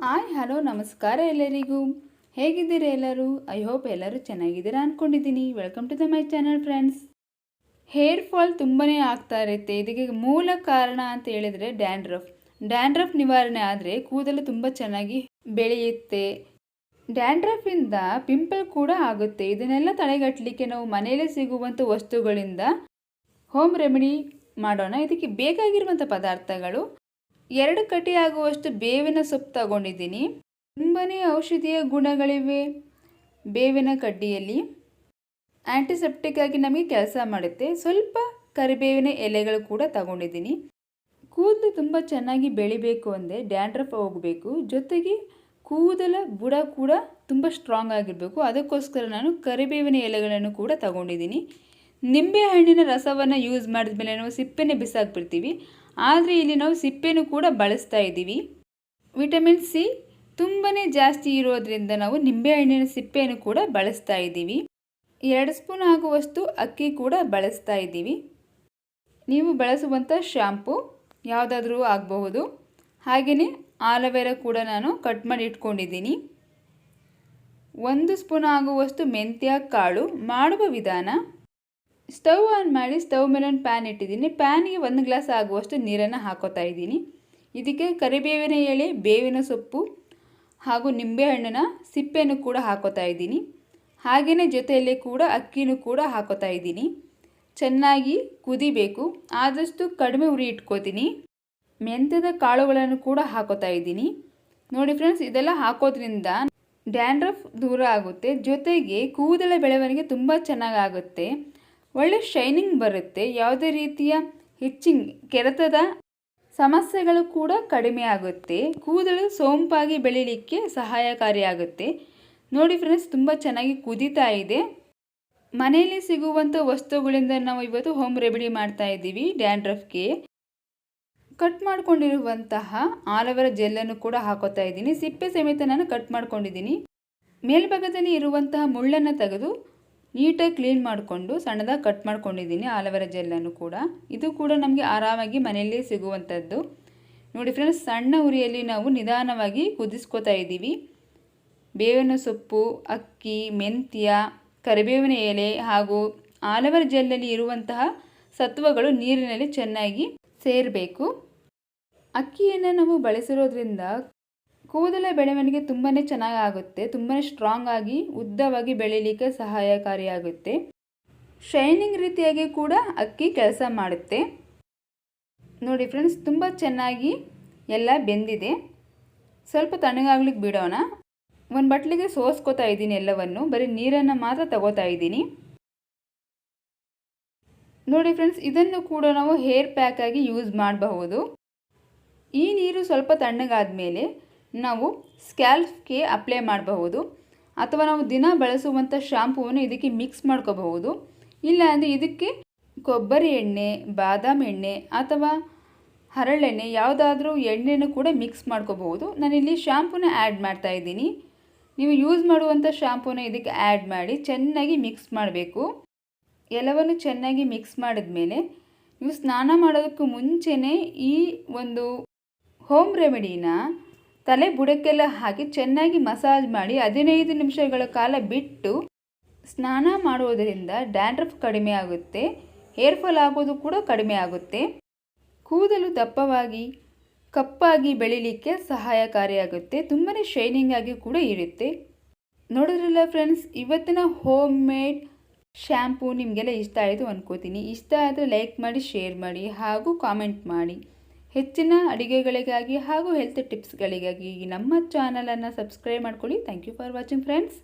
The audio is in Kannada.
ಹಾಯ್ ಹಲೋ ನಮಸ್ಕಾರ ಎಲ್ಲರಿಗೂ. ಹೇಗಿದ್ದೀರಾ ಎಲ್ಲರೂ? ಐ ಹೋಪ್ ಎಲ್ಲರೂ ಚೆನ್ನಾಗಿದ್ದೀರಾ ಅಂದ್ಕೊಂಡಿದ್ದೀನಿ. Welcome to my channel friends. Hair fall ತುಂಬಾ ಆಗ್ತಾ ಇರುತ್ತೆ. ಇದಕ್ಕೆ ಮೂಲ ಕಾರಣ ಅಂತ ಹೇಳಿದರೆ ಡ್ಯಾಂಡ್ರಫ್ ನಿವಾರಣೆ ಆದರೆ ಕೂದಲು ತುಂಬ ಚೆನ್ನಾಗಿ ಬೆಳೆಯುತ್ತೆ. ಡ್ಯಾಂಡ್ರಫಿಂದ ಪಿಂಪಲ್ ಕೂಡ ಆಗುತ್ತೆ. ಇದನ್ನೆಲ್ಲ ತಡೆಗಟ್ಟಲಿಕ್ಕೆ ನಾವು ಮನೆಯಲ್ಲೇ ಸಿಗುವಂಥ ವಸ್ತುಗಳಿಂದ ಹೋಮ್ ರೆಮಿಡಿ ಮಾಡೋಣ. ಇದಕ್ಕೆ ಬೇಕಾಗಿರುವಂಥ ಪದಾರ್ಥಗಳು: 2 ಕಟಿ ಆಗುವಷ್ಟು ಬೇವಿನ ಸೊಪ್ಪು ತಗೊಂಡಿದ್ದೀನಿ. ತುಂಬಾ ಔಷಧೀಯ ಗುಣಗಳಿವೆ ಬೇವಿನ ಕಡ್ಡಿಯಲ್ಲಿ. ಆ್ಯಂಟಿಸೆಪ್ಟಿಕ್ ಆಗಿ ನಮಗೆ ಕೆಲಸ ಮಾಡುತ್ತೆ. ಸ್ವಲ್ಪ ಕರಿಬೇವಿನ ಎಲೆಗಳು ಕೂಡ ತಗೊಂಡಿದ್ದೀನಿ. ಕೂದಲು ತುಂಬ ಚೆನ್ನಾಗಿ ಬೆಳಿಬೇಕು ಅಂದರೆ ಡ್ಯಾಂಡ್ರಫ್ ಹೋಗಬೇಕು. ಜೊತೆಗೆ ಕೂದಲ ಬುಡ ಕೂಡ ತುಂಬ ಸ್ಟ್ರಾಂಗ್ ಆಗಿರಬೇಕು. ಅದಕ್ಕೋಸ್ಕರ ನಾನು ಕರಿಬೇವಿನ ಎಲೆಗಳನ್ನು ಕೂಡ ತಗೊಂಡಿದ್ದೀನಿ. ನಿಂಬೆ ಹಣ್ಣಿನ ರಸವನ್ನು ಯೂಸ್ ಮಾಡಿದ ಮೇಲೆ ನಾವು ಸಿಪ್ಪೆನೇ ಬಿಸಾಕ್ಬಿಡ್ತೀವಿ. ಆದರೆ ಇಲ್ಲಿ ನಾವು ಸಿಪ್ಪೆನೂ ಕೂಡ ಬಳಸ್ತಾ ಇದ್ದೀವಿ. ವಿಟಮಿನ್ ಸಿ ತುಂಬಾ ಜಾಸ್ತಿ ಇರೋದ್ರಿಂದ ನಾವು ನಿಂಬೆಹಣ್ಣಿನ ಸಿಪ್ಪೆಯನ್ನು ಕೂಡ ಬಳಸ್ತಾ ಇದ್ದೀವಿ. 2 ಸ್ಪೂನ್ ಆಗುವಷ್ಟು ಅಕ್ಕಿ ಕೂಡ ಬಳಸ್ತಾ ಇದ್ದೀವಿ. ನೀವು ಬಳಸುವಂಥ ಶ್ಯಾಂಪು ಯಾವುದಾದ್ರೂ ಆಗಬಹುದು. ಹಾಗೆಯೇ ಆಲೋವೆರಾ ಕೂಡ ನಾನು ಕಟ್ ಮಾಡಿ ಇಟ್ಕೊಂಡಿದ್ದೀನಿ. 1 ಸ್ಪೂನ್ ಆಗುವಷ್ಟು ಮೆಂತ್ಯ ಕಾಳು. ಮಾಡುವ ವಿಧಾನ: ಸ್ಟವ್ ಆನ್ ಮಾಡಿ ಸ್ಟವ್ ಮೇಲೆ ಒಂದು ಪ್ಯಾನ್ ಇಟ್ಟಿದ್ದೀನಿ. ಪ್ಯಾನಿಗೆ 1 ಗ್ಲಾಸ್ ಆಗುವಷ್ಟು ನೀರನ್ನು ಹಾಕೋತಾ ಇದ್ದೀನಿ. ಇದಕ್ಕೆ ಕರಿಬೇವಿನ ಎಲೆ, ಬೇವಿನ ಸೊಪ್ಪು ಹಾಗೂ ನಿಂಬೆಹಣ್ಣಿನ ಸಿಪ್ಪೆಯನ್ನು ಕೂಡ ಹಾಕೋತಾ ಇದ್ದೀನಿ. ಹಾಗೆಯೇ ಜೊತೆಯಲ್ಲೇ ಕೂಡ ಅಕ್ಕಿನೂ ಕೂಡ ಹಾಕೋತಾ ಇದ್ದೀನಿ. ಚೆನ್ನಾಗಿ ಕುದಿಬೇಕು. ಆದಷ್ಟು ಕಡಿಮೆ ಉರಿ ಇಟ್ಕೋತೀನಿ. ಮೆಂತ್ಯದ ಕಾಳುಗಳನ್ನು ಕೂಡ ಹಾಕೋತಾ ಇದ್ದೀನಿ. ನೋಡಿ ಫ್ರೆಂಡ್ಸ್, ಇದೆಲ್ಲ ಹಾಕೋದ್ರಿಂದ ಡ್ಯಾಂಡ್ರಫ್ ದೂರ ಆಗುತ್ತೆ. ಜೊತೆಗೆ ಕೂದಲ ಬೆಳವಣಿಗೆ ತುಂಬ ಚೆನ್ನಾಗಾಗುತ್ತೆ. ಒಳ್ಳೆ ಶೈನಿಂಗ್ ಬರುತ್ತೆ. ಯಾವುದೇ ರೀತಿಯ ಹಿಚ್ಚಿಂಗ್, ಕೆರೆತದ ಸಮಸ್ಯೆಗಳು ಕೂಡ ಕಡಿಮೆ ಆಗುತ್ತೆ. ಕೂದಲು ಸೊಂಪಾಗಿ ಬೆಳೀಲಿಕ್ಕೆ ಸಹಾಯಕಾರಿಯಾಗುತ್ತೆ. ನೋಡಿ ಫ್ರೆಂಡ್ಸ್, ತುಂಬ ಚೆನ್ನಾಗಿ ಕುದೀತಾ ಇದೆ. ಮನೆಯಲ್ಲಿ ಸಿಗುವಂಥ ವಸ್ತುಗಳಿಂದ ನಾವು ಇವತ್ತು ಹೋಮ್ ರೆಮಿಡಿ ಮಾಡ್ತಾ ಇದ್ದೀವಿ ಡ್ಯಾಂಡ್ರಫ್ಗೆ. ಕಟ್ ಮಾಡ್ಕೊಂಡಿರುವಂತಹ ಆಲೋವೆರಾ ಜೆಲ್ಲನ್ನು ಕೂಡ ಹಾಕೋತಾ ಇದ್ದೀನಿ. ಸಿಪ್ಪೆ ಸಮೇತ ನಾನು ಕಟ್ ಮಾಡ್ಕೊಂಡಿದ್ದೀನಿ. ಮೇಲ್ಭಾಗದಲ್ಲಿ ಇರುವಂತಹ ಮುಳ್ಳನ್ನು ತೆಗೆದು ನೀಟಾಗಿ ಕ್ಲೀನ್ ಮಾಡಿಕೊಂಡು ಸಣ್ಣದಾಗಿ ಕಟ್ ಮಾಡ್ಕೊಂಡಿದ್ದೀನಿ ಆಲೋವೆರಾ ಜೆಲ್ಲನ್ನು ಕೂಡ. ಇದು ಕೂಡ ನಮಗೆ ಆರಾಮಾಗಿ ಮನೆಯಲ್ಲೇ ಸಿಗುವಂಥದ್ದು. ನೋಡಿ ಫ್ರೆಂಡ್ಸ್, ಸಣ್ಣ ಉರಿಯಲ್ಲಿ ನಾವು ನಿಧಾನವಾಗಿ ಕುದಿಸ್ಕೋತಾ ಇದ್ದೀವಿ. ಬೇವಿನ ಸೊಪ್ಪು, ಅಕ್ಕಿ, ಮೆಂತ್ಯ, ಕರಿಬೇವಿನ ಎಲೆ ಹಾಗೂ ಆಲೋವೆರಾ ಜೆಲ್ಲಲ್ಲಿ ಇರುವಂತಹ ಸತ್ವಗಳು ನೀರಿನಲ್ಲಿ ಚೆನ್ನಾಗಿ ಸೇರಬೇಕು. ಅಕ್ಕಿಯನ್ನು ನಾವು ಬಳಸಿರೋದ್ರಿಂದ ಕೂದಲ ಬೆಳವಣಿಗೆ ತುಂಬಾ ಚೆನ್ನಾಗಾಗುತ್ತೆ. ತುಂಬಾ ಸ್ಟ್ರಾಂಗ್ ಆಗಿ ಉದ್ದವಾಗಿ ಬೆಳೀಲಿಕ್ಕೆ ಸಹಾಯಕಾರಿಯಾಗುತ್ತೆ. ಶೈನಿಂಗ್ ರೀತಿಯಾಗಿ ಕೂಡ ಅಕ್ಕಿ ಕೆಲಸ ಮಾಡುತ್ತೆ. ನೋಡಿ ಫ್ರೆಂಡ್ಸ್, ತುಂಬ ಚೆನ್ನಾಗಿ ಎಲ್ಲ ಬೆಂದಿದೆ. ಸ್ವಲ್ಪ ತಣ್ಣಗಾಗ್ಲಿಕ್ಕೆ ಬಿಡೋಣ. ಒಂದು ಬಟ್ಲಿಗೆ ಸೋಸ್ಕೋತಾ ಇದ್ದೀನಿ ಎಲ್ಲವನ್ನು. ಬರೀ ನೀರನ್ನು ಮಾತ್ರ ತಗೋತಾ ಇದ್ದೀನಿ. ನೋಡಿ ಫ್ರೆಂಡ್ಸ್, ಇದನ್ನು ಕೂಡ ನಾವು ಹೇರ್ ಪ್ಯಾಕ್ ಆಗಿ ಯೂಸ್ ಮಾಡಬಹುದು. ಈ ನೀರು ಸ್ವಲ್ಪ ತಣ್ಣಗಾದ ಮೇಲೆ ನಾವು ಸ್ಕ್ಯಾಲ್ಪ್ಗೆ ಅಪ್ಲೈ ಮಾಡಬಹುದು. ಅಥವಾ ನಾವು ದಿನ ಬಳಸುವಂಥ ಶಾಂಪೂವನ್ನು ಇದಕ್ಕೆ ಮಿಕ್ಸ್ ಮಾಡ್ಕೋಬಹುದು. ಇಲ್ಲ ಅಂದರೆ ಇದಕ್ಕೆ ಕೊಬ್ಬರಿ ಎಣ್ಣೆ, ಬಾದಾಮಿ ಎಣ್ಣೆ ಅಥವಾ ಹರಳೆಣ್ಣೆ ಯಾವುದಾದ್ರೂ ಎಣ್ಣೆನೂ ಕೂಡ ಮಿಕ್ಸ್ ಮಾಡ್ಕೋಬಹುದು. ನಾನಿಲ್ಲಿ ಶಾಂಪೂನ ಆ್ಯಡ್ ಮಾಡ್ತಾ ಇದ್ದೀನಿ. ನೀವು ಯೂಸ್ ಮಾಡುವಂಥ ಶಾಂಪೂನ ಇದಕ್ಕೆ ಆ್ಯಡ್ ಮಾಡಿ ಚೆನ್ನಾಗಿ ಮಿಕ್ಸ್ ಮಾಡಬೇಕು. ಎಲ್ಲವನ್ನು ಚೆನ್ನಾಗಿ ಮಿಕ್ಸ್ ಮಾಡಿದ್ಮೇಲೆ ನೀವು ಸ್ನಾನ ಮಾಡೋದಕ್ಕೂ ಮುಂಚೆನೇ ಈ ಒಂದು ಹೋಮ್ ರೆಮಿಡಿನ ತಲೆ ಬುಡಕ್ಕೆಲ್ಲ ಹಾಕಿ ಚೆನ್ನಾಗಿ ಮಸಾಜ್ ಮಾಡಿ 15 ನಿಮಿಷಗಳ ಕಾಲ ಬಿಟ್ಟು ಸ್ನಾನ ಮಾಡುವುದರಿಂದ ಡ್ಯಾಂಡ್ರಫ್ ಕಡಿಮೆ ಆಗುತ್ತೆ. ಹೇರ್ ಫಾಲ್ ಆಗೋದು ಕೂಡ ಕಡಿಮೆ ಆಗುತ್ತೆ. ಕೂದಲು ದಪ್ಪವಾಗಿ ಕಪ್ಪಾಗಿ ಬೆಳೀಲಿಕ್ಕೆ ಸಹಾಯಕಾರಿಯಾಗುತ್ತೆ. ತುಂಬಾ ಶೈನಿಂಗ್ ಆಗಿ ಕೂಡ ಇರುತ್ತೆ. ನೋಡಿದ್ರಲ್ಲ ಫ್ರೆಂಡ್ಸ್, ಇವತ್ತಿನ ಹೋಮ್ ಮೇಡ್ ಶ್ಯಾಂಪೂ ನಿಮಗೆಲ್ಲ ಇಷ್ಟ ಆಯಿತು ಅಂದ್ಕೋತೀನಿ. ಇಷ್ಟ ಆದರೆ ಲೈಕ್ ಮಾಡಿ, ಶೇರ್ ಮಾಡಿ ಹಾಗೂ ಕಾಮೆಂಟ್ ಮಾಡಿ. ಹೆಚ್ಚಿನ ಅಡುಗೆಗಳಿಗಾಗಿ ಹಾಗೂ ಹೆಲ್ತ್ ಟಿಪ್ಸ್ಗಳಿಗಾಗಿ ನಮ್ಮ ಚಾನಲನ್ನು ಸಬ್ಸ್ಕ್ರೈಬ್ ಮಾಡ್ಕೊಳ್ಳಿ. Thank you for watching friends.